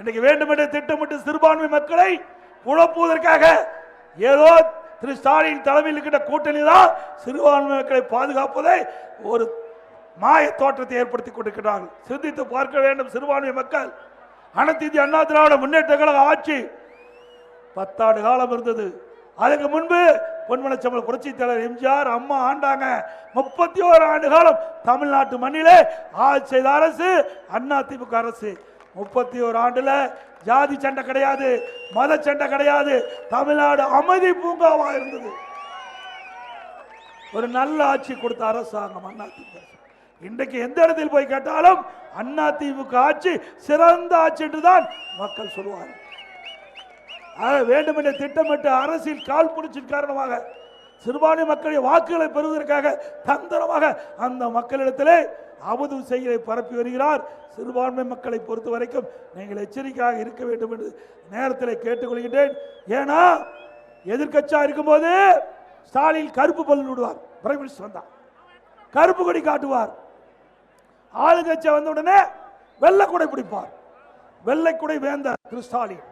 இன்னைக்கு வேண்டுமென்றே திட்டமிட்டு சிறுபான்மை மக்களை குழப்புவதற்காக ஏதோ திரு ஸ்டாலின் தலைமையில் இருக்கின்ற கூட்டணி தான் சிறுபான்மை மக்களை பாதுகாப்பதை ஒரு மாய தோற்றத்தை ஏற்படுத்திக் கொண்டிருக்கிறார்கள். சிந்தித்து பார்க்க வேண்டும். சிறுபான்மை மக்கள் அனைத்து இந்திய அண்ணா திராவிட முன்னேற்ற கழக ஆட்சி 10 ஆண்டு காலம் இருந்தது. அதுக்கு முன்பு பொன்மனச்செம்மல் புரட்சி தலைவர் எம்ஜிஆர் அம்மா ஆண்டாங்க. 31 ஆண்டு காலம் தமிழ்நாட்டு மண்ணிலே ஆட்சி செய்த அரசு அண்ணா திமுக அரசு. 31 ஆண்டுல ஜாதி சண்டை கிடையாது, மத சண்டை கிடையாது. தமிழ்நாடு அமைதி பூங்காவா இருந்தது. ஒரு நல்ல ஆட்சி கொடுத்த அரசாங்கம் அண்ணா திமுக. இன்றைக்கு எந்த இடத்தில் போய் கேட்டாலும் அண்ணா திமுக ஆட்சி சிறந்த ஆட்சி என்றுதான் மக்கள் சொல்வார்கள். வேண்டுமென்ற திட்டமிட்ட அரசியல் கால் புடிச்சின் காரணமாக சிறுபான்மை மக்களுடைய வாக்குகளை பெறுவதற்காக தந்திரமாக அந்த மக்களிடத்திலே அவதூறு செய்தியை பரப்பி வருகிறார். சிறுபான்மை மக்களை பொறுத்த வரைக்கும் நீங்கள் எச்சரிக்கையாக இருக்க வேண்டும் என்று நேரத்தில் கேட்டுக்கொள்கின்றேன். ஏன்னா எதிர்கட்சியா இருக்கும்போது ஸ்டாலின் கருப்பு பலன் விடுவார், பிரைம் மினிஸ்டர் வந்தார் கருப்பு கொடி காட்டுவார். ஆளுங்கட்சி வந்த உடனே வெள்ளை குடை பிடிப்பார். வெள்ளை குடை வேந்த திரு ஸ்டாலின்